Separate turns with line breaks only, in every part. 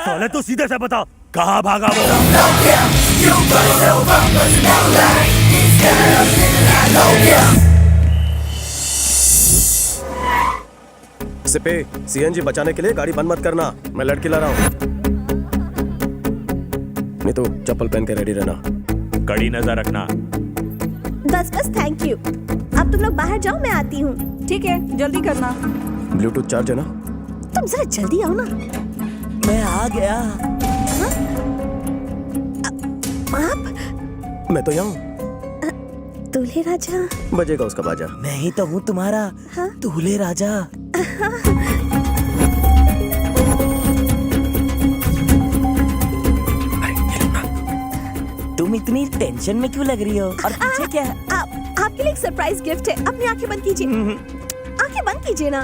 साले तू सीधे से बता कहाँ भागा वो?
सिपे, सीएनजी बचाने के लिए गाड़ी बंद मत करना, मैं लड़की ला रहा हूँ। नहीं तो चप्पल पहन के रेडी रहना।
कड़ी नजर रखना।
बस बस थैंक यू। अब तुम लोग बाहर जाओ, मैं आती हूँ।
ठीक है, जल्दी करना।
ब्लूटूथ चार्ज है ना?
तुम जरा जल्दी आओ ना।
मैं आ गया।
आप?
मैं तो यहाँ हूँ।
दूल्हे राजा।
बजेगा उसका बाजा।
मैं ही तो हूँ तुम्हारा दूल्हे राजा। तुम इतनी टेंशन में क्यों लग रही हो? और पीछे क्या है?
आपके लिए एक सरप्राइज गिफ्ट है। अपनी आंखें बंद कीजिए। आंखें बंद कीजिए ना।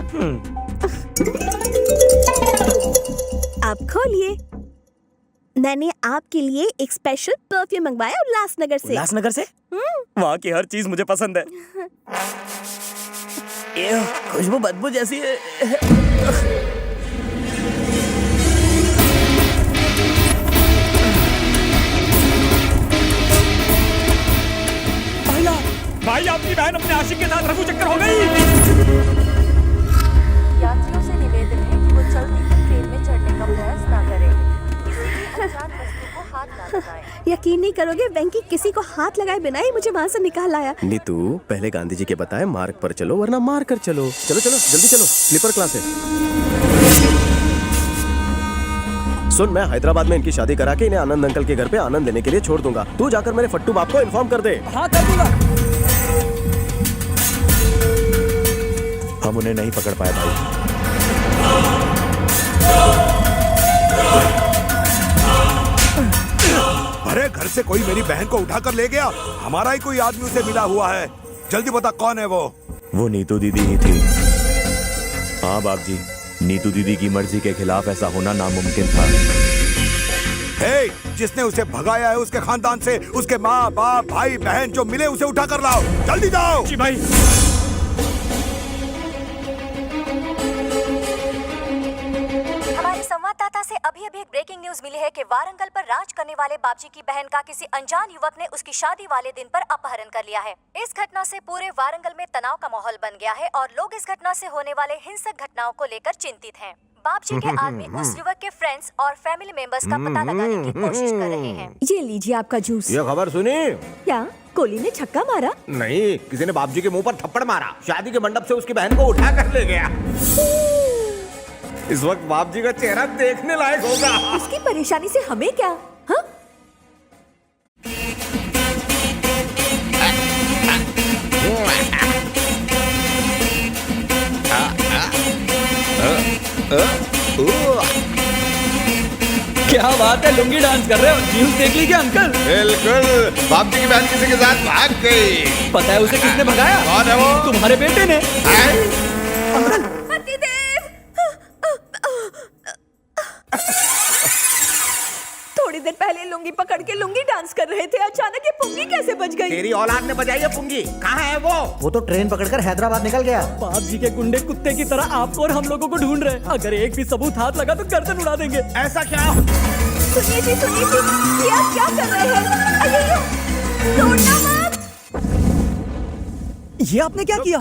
आप खोलिए। मैंने आपके लिए एक स्पेशल परफ्यूम मंगवाया उल्लासनगर से।
उल्लासनगर से? वहाँ की हर चीज मुझे पसंद है। ये खुशबू बदबू जैसी है।
भाई आपकी बहन अपने आशिक के साथ रफू चक्कर हो गई।
यात्रियों से निवेदन है कि वो चलती हुई ट्रेन में चढ़ने का प्रयास न करें। किसी भी अनजान वस्तु को हाथ न लगाएं।
यकीन नहीं करोगे, वेंकी किसी को हाथ लगाए बिना ही मुझे वहाँ से निकाल लाया।
नीतू, पहले गांधी जी के बताए मार्ग पर चलो वरना मार कर चलो। चलो चलो जल्दी चलो, स्लीपर क्लास है। सुन, मैं हैदराबाद में इनकी शादी करा के इन्हें आनंद अंकल के घर पे आनंद लेने के लिए छोड़ दूंगा। तू जाकर मेरे फट्टू बाप को इन्फॉर्म कर दे।
हाँ, कर दूंगा।
हम उन्हें नहीं पकड़ पाए भाई।
अरे घर से कोई मेरी बहन को उठाकर ले गया। हमारा ही कोई आदमी उसे मिला हुआ है। जल्दी बता कौन है वो?
वो नीतू दीदी ही थी। हाँ बाप जी, नीतू दीदी की मर्जी के खिलाफ ऐसा होना नामुमकिन था।
हे, जिसने उसे भगाया है उसके खानदान से उसके माँ बाप भाई बहन जो मिले उसे उठा कर लाओ। जल्दी जाओ।
जी भाई।
हमारे संवाददाता से अभी एक ब्रेकिंग न्यूज मिली है कि वारंगल पर राज करने वाले बाबजी की बहन का किसी अनजान युवक ने उसकी शादी वाले दिन पर अपहरण कर लिया है। इस घटना से पूरे वारंगल में तनाव का माहौल बन गया है और लोग इस घटना से होने वाले हिंसक घटनाओं को लेकर चिंतित हैं। बाबजी के आदमी उस युवक के फ्रेंड्स और फैमिली मेंबर्स का पता लगाने की कोशिश कर रहे हैं।
ये लीजिए आपका जूस।
ये खबर सुनी?
क्या कोहली ने छक्का मारा?
नहीं, किसी ने बाबूजी के मुंह पर थप्पड़ मारा। शादी के मंडप से उसकी बहन को उठा कर ले गया। इस वक्त बाबूजी का चेहरा देखने लायक होगा।
उसकी परेशानी से हमें क्या? हाँ?
क्या बात है, लुंगी डांस कर रहे हो? न्यूज़ देख ली क्या अंकल?
बिल्कुल, बाबूजी की बहन किसी के साथ भाग गई।
पता है उसे किसने भगाया?
कौन है वो?
तुम्हारे बेटे ने।
थोड़ी देर पहले लुंगी पकड़ के लुंगी डांस कर रहे थे, अचानक ये पुंगी कैसे बच गई?
तेरी औलाद ने बजाई है पुंगी। कहाँ है वो?
वो तो ट्रेन पकड़कर हैदराबाद निकल गया।
बाप जी के गुंडे कुत्ते की तरह आपको और हम लोगों को ढूंढ रहे हैं। अगर एक भी सबूत हाथ लगा तो गर्दन उड़ा देंगे।
ऐसा क्या?
सुनिए जी, ये आप क्या कर रहे हैं? अय्यो, तोड़ना मत। ये आपने क्या किया?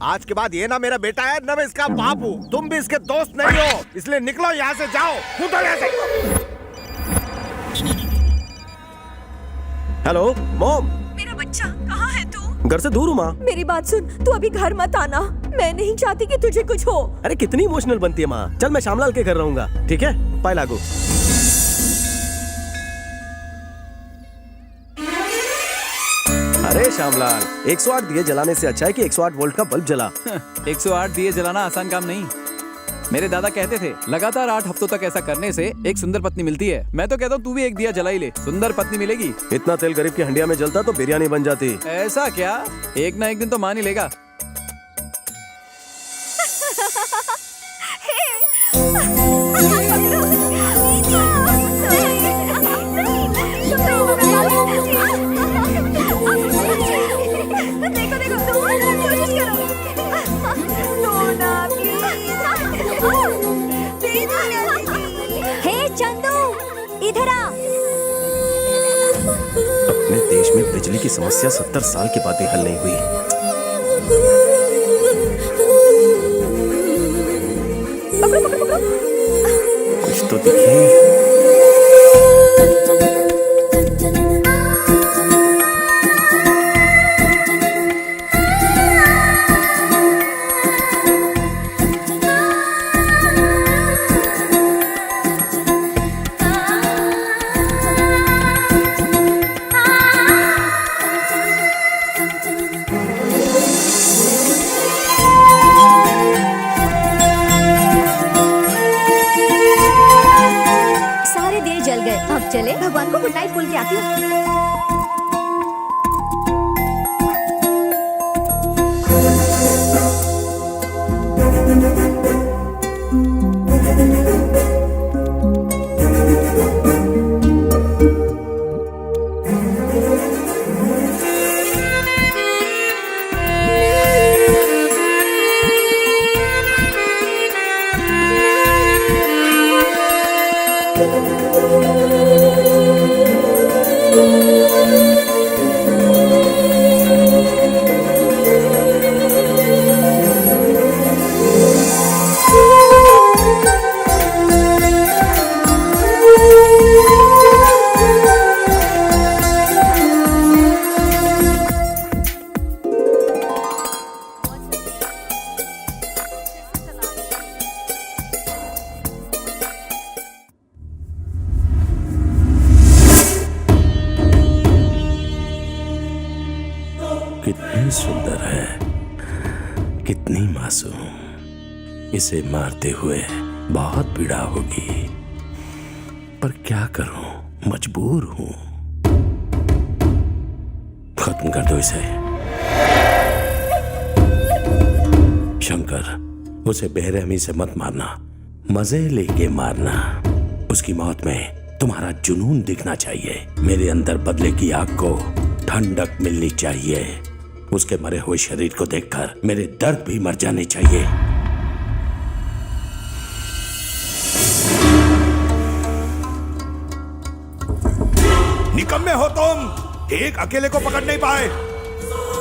आज के बाद ये ना मेरा बेटा है ना मैं इसका बाप हूँ। तुम भी इसके दोस्त नहीं हो, इसलिए निकलो यहाँ से, जाओ। कूदो यहाँ से।
Hello mom.
मेरा बच्चा कहाँ है तू?
घर से दूर हूँ माँ।
मेरी बात सुन, तू अभी घर मत आना। मैं नहीं चाहती कि तुझे कुछ हो।
अरे कितनी इमोशनल बनती है माँ। चल मैं श्यामलाल के घर रहूंगा, ठीक है? पाए लागू। अरे श्यामलाल, 108 दिए जलाने से अच्छा है कि 108 वोल्ट का बल्ब जला।
108 दिए जलाना आसान काम नहीं। मेरे दादा कहते थे लगातार 8 हफ्तों तक ऐसा करने से एक सुंदर पत्नी मिलती है। मैं तो कहता हूँ तू भी एक दिया जला ही ले, सुंदर पत्नी मिलेगी।
इतना तेल गरीब की हंडिया में जलता तो बिरयानी बन जाती।
ऐसा क्या? एक ना एक दिन तो मान ही लेगा।
चंदू इधर आ।
अपने देश में बिजली की समस्या 70 साल के बाद भी हल नहीं हुई। कुछ तो दिखे।
सारे दिए जल गए, अब चले।
भगवान को गुड नाइट बोल के आती हूँ।
कितनी सुंदर है, कितनी मासूम। इसे मारते हुए बहुत पीड़ा होगी, पर क्या करूं, मजबूर हूं। खत्म कर दो इसे। शंकर, उसे बेरहमी से मत मारना, मजे लेके मारना। उसकी मौत में तुम्हारा जुनून दिखना चाहिए। मेरे अंदर बदले की आग को ठंडक मिलनी चाहिए। उसके मरे हुए शरीर को देखकर मेरे दर्द भी मर जाने चाहिए।
निकम्मे हो तुम, एक अकेले को पकड़ नहीं पाए।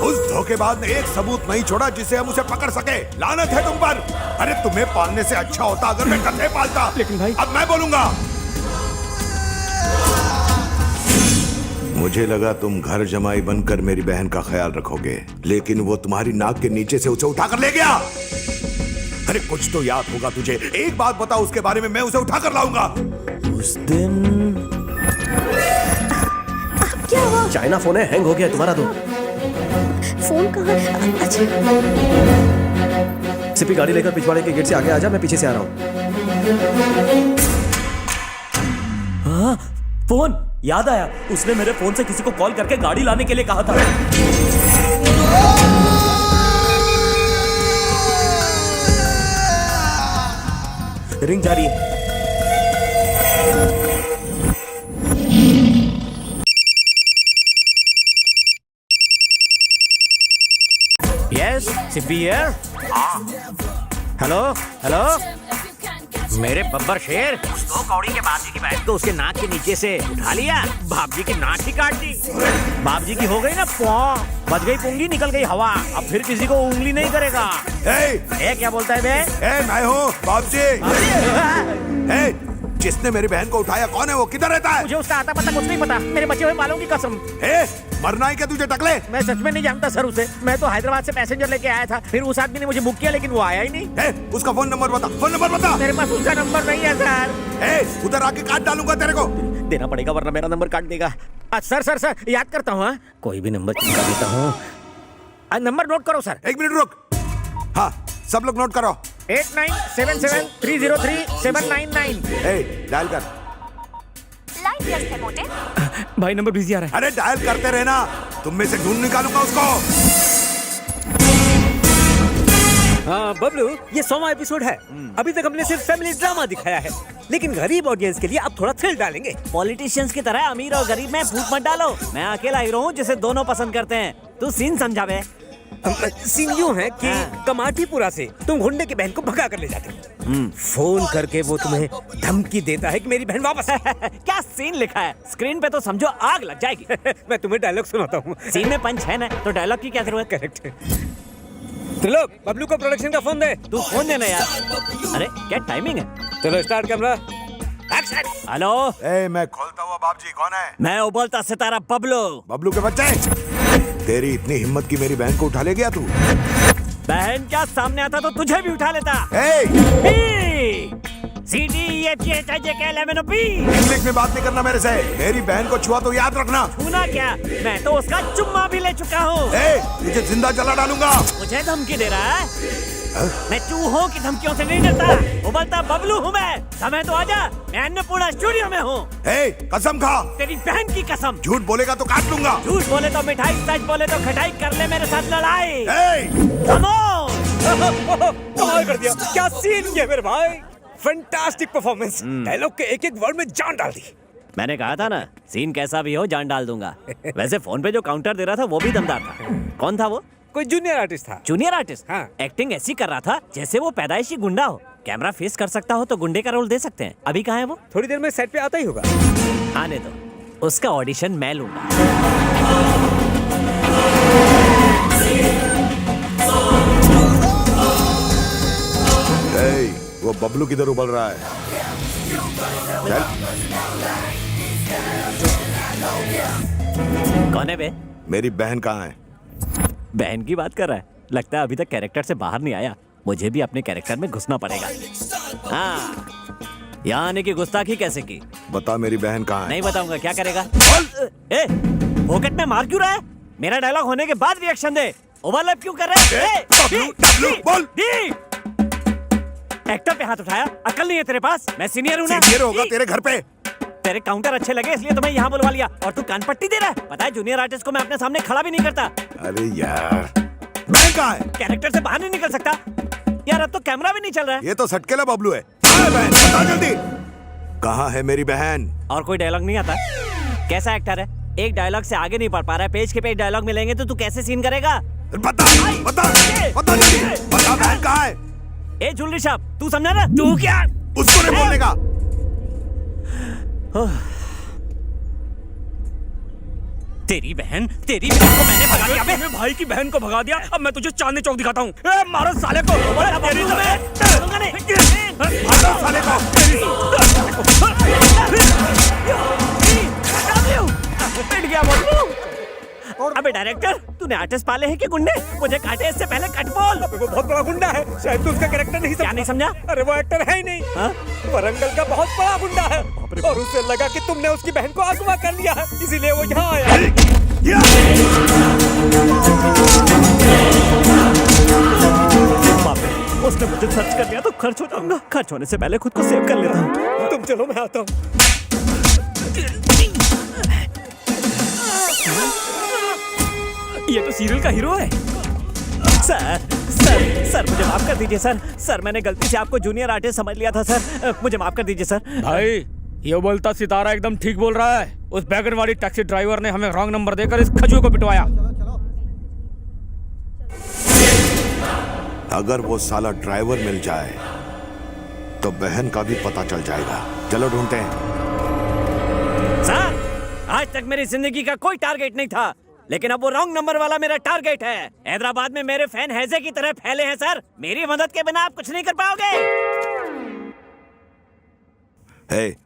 उस धोखेबाज ने एक सबूत नहीं छोड़ा जिसे हम उसे पकड़ सके। लानत है तुम पर। अरे तुम्हें पालने से अच्छा होता अगर मैं गधे पालता।
लेकिन भाई,
अब मैं बोलूंगा। मुझे लगा तुम घर जमाई बनकर मेरी बहन का ख्याल रखोगे, लेकिन वो तुम्हारी नाक के नीचे से उसे उठाकर ले गया। अरे कुछ तो याद होगा तुझे। एक बात बता, उसके बारे में मैं उसे उठाकर लाऊंगा।
उस दिन
क्या हुआ?
चाइना फोन है, हैंग हो गया तुम्हारा तो।
फोन कहाँ? अच्छा,
सिपी गाड़ी लेकर पिछवाड़े के गेट से आगे आ जा, मैं पीछे से आ रहा हूँ।
हाँ, फोन याद आया। उसने मेरे फोन से किसी को कॉल करके गाड़ी लाने के लिए कहा था। रिंग जा रही है।
Yes, Sippy here. Hello hello, मेरे बब्बर शेर, दो कौड़ी के बाप जी की बैठ तो उसके नाक के नीचे से उठा लिया, बाप जी की नाक ही काट दी। बाप जी की हो गई ना पौ, बच गई पुंगी, निकल गई हवा। अब फिर किसी को उंगली नहीं करेगा। ए, क्या बोलता है बे?
मैं हूँ बाप जी। जिसने मेरी बहन को उठाया कौन है वो? किधर रहता है?
मुझे उसका आता पता कुछ नहीं पता, मेरे बचे हुए बालों की कसम।
मरना है क्या तुझे टकले?
मैं सच में नहीं जानता सर उसे। मैं तो हैदराबाद से पैसेंजर लेके आया था, फिर उस आदमी ने मुझे बुक किया लेकिन वो आया ही नहीं।
उसका फोन नंबर बता, फोन नंबर बता।
मेरे पास उसका नंबर नहीं है सर।
उधर आके काट डालूंगा तेरे को।
देना पड़ेगा वरना मेरा नंबर काट देगा। सर सर सर, याद करता हूँ। कोई भी नंबर चिपका देता हूँ। नंबर नोट करो सर।
1 मिनट रुक। हाँ, सब लोग नोट करो।
8977303799।
डायल कर।
लाइन व्यस्त है मोटे।
भाई नंबर बिजी आ रहा है।
अरे डायल करते रहना, तुम में से ढूंढ निकालूंगा उसको।
हाँ बबलू, ये 100वां एपिसोड है। अभी तक हमने सिर्फ फैमिली ड्रामा दिखाया है, लेकिन गरीब ऑडियंस के लिए अब थोड़ा थ्रिल डालेंगे।
पॉलिटिशियंस की तरह अमीर और गरीब में फूट मत डालो। मैं अकेला हीरो हूँ जिसे दोनों पसंद करते हैं। तू सीन समझा बे।
सीन यूं है कि कमाटीपुरा से तुम गुंडे की बहन को भगा कर ले जाते हो। फोन करके वो तुम्हें धमकी देता है कि मेरी बहन वापस
क्या सीन लिखा है स्क्रीन पे तो समझो आग लग जाएगी।
मैं तुम्हें डायलॉग सुनाता हूँ।
सीन में पंच है ना तो डायलॉग की क्या जरूरत।
करेक्ट। त्रिलोक, बबलू को प्रोडक्शन का फोन दे।
तू फोन देना यार। अरे क्या टाइमिंग है।
चलो स्टार्ट कैमरा एक्शन।
हेलो
मैं खोलता हुआ बाबूजी कौन है?
मैं उबलता सितारा बबलू।
बबलू के बच्चे, तेरी इतनी हिम्मत की मेरी बहन को उठा ले गया तू?
बहन क्या सामने आता तो तुझे भी उठा लेता।
इंग्लिश में बात नहीं करना मेरे से। मेरी बहन को छुआ तो याद रखना।
छूना क्या, मैं तो उसका चुम्मा भी ले चुका हूँ।
तुझे जिंदा जला डालूंगा।
मुझे धमकी दे रहा है? मैं चूहों की धमकियों से नहीं डरता। उबलता बबलू हूँ मैं। समय तो आजा, मैं अन्नपूर्णा स्टूडियो में हूँ।
कसम खा।
तेरी बहन की कसम।
झूठ बोलेगा तो काट लूंगा।
झूठ बोले तो मिठाई, सच बोले तो खटाई। कर ले मेरे साथ लड़ाई।
कमाल कर दिया। क्या सीन किया मेरे भाई। Fantastic performance. डायलॉग के एक एक वर्ड में जान डाल दी।
मैंने कहा था ना, सीन कैसा भी हो जान डाल दूंगा। वैसे फोन पे जो काउंटर दे रहा था वो भी दमदार था। कौन था वो?
कोई जूनियर आर्टिस्ट था।
Junior artist?
हाँ।
एक्टिंग ऐसी कर रहा था जैसे वो पैदाइशी गुंडा हो। कैमरा फेस कर सकता हो तो गुंडे का रोल दे सकते हैं। अभी कहाँ है वो?
थोड़ी देर में सेट पे आता ही होगा।
आने दो, उसका ऑडिशन मैं लूंगा।
वो बबलू किधर उबल रहा है? चल।
कौन है बे?
मेरी बहन कहाँ है?
बहन की बात कर रहा है। लगता है अभी तक कैरेक्टर से बाहर नहीं आया। मुझे भी अपने कैरेक्टर में घुसना पड़ेगा। हाँ, यहाँ आने की गुस्ताखी कैसे की?
बता मेरी बहन कहाँ है?
नहीं बताऊंगा। क्या करेगा? पॉकेट में मार क्यों रहा है? मेरा डायलॉग होने के बाद रिएक्शन दे। ओवरलैप क्यों कर रहे हैं?
बोल।
एक्टर पे हाथ उठाया, अकल नहीं है तेरे पास? मैं सीनियर हूँ ना।
सीनियर होगा तेरे घर पे।
तेरे काउंटर अच्छे लगे इसलिए तो मैं यहाँ बुलवा लिया और तू कान पट्टी दे रहा है। पता है जूनियर आर्टिस्ट को मैं अपने सामने खड़ा भी नहीं करता।
अरे यार, बहन कहाँ है?
कैरेक्टर से बाहर नहीं निकल सकता यार। अब तो कैमरा भी नहीं चल रहा है।
ये तो सटकेला बबलू है। बहन बता जल्दी, कहाँ है मेरी बहन?
और कोई डायलॉग नहीं आता? कैसा एक्टर है, एक डायलॉग से आगे नहीं बढ़ पा रहा है। पेज के पेज डायलॉग मिलेंगे तो तू कैसे सीन करेगा?
बता जल्दी, बता बहन कहाँ है?
ए ज्वेलरी शॉप, तू समझा ना? तू क्या
उसको नहीं बोलने का।
तेरी बहन को मैंने भगा दिया।
मेरे भाई की बहन को भगा दिया। अब मैं तुझे चांदनी चौक दिखाता हूँ। मारो साले को।
मारो साले को।
पिट गया बोल। अबे डायरेक्टर, तूने आर्टिस्ट पाले हैं कि गुंडे? मुझे काटे इससे पहले कट बोल।
अबे वो बहुत बड़ा गुंडा है। शायद तू उसका कैरेक्टर नहीं समझा।
क्या नहीं समझा?
अरे वो एक्टर है ही नहीं। वरंगल का बहुत बड़ा गुंडा है और उसे लगा कि तुमने उसकी बहन को अगवा कर लिया है, इसीलिए वो यहाँ आया।
उसने मुझे खर्च कर लिया तो खर्च हो जाऊंगा। खर्च होने से पहले खुद को सेव कर लेता हूँ।
तुम चलो, मैं आता हूँ।
ये तो सीरियल का हीरो है।
सर मुझे माफ कर दीजिए सर। मैंने गलती से आपको जूनियर आर्टिस्ट समझ लिया था सर। मुझे माफ कर दीजिए सर।
भाई, ये बोलता सितारा एकदम ठीक बोल रहा है। उस बैगन वाली टैक्सी ड्राइवर ने हमें रॉन्ग नंबर देकर इस खजूर को पिटवाया।
अगर वो साला ड्राइवर मिल जाए तो बहन का भी पता चल जाएगा। चलो ढूंढते हैं।
सर, आज तक मेरी जिंदगी का कोई टारगेट नहीं था, लेकिन अब वो रॉन्ग नंबर वाला मेरा टारगेट है। हैदराबाद में मेरे फैन हैजे की तरह फैले हैं सर। मेरी मदद के बिना आप कुछ नहीं कर पाओगे।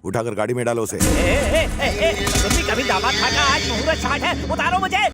उठाकर गाड़ी में डालो उसे।
कभी दामाद खाका, आज मुहूर्त शाट है, उतारो मुझे।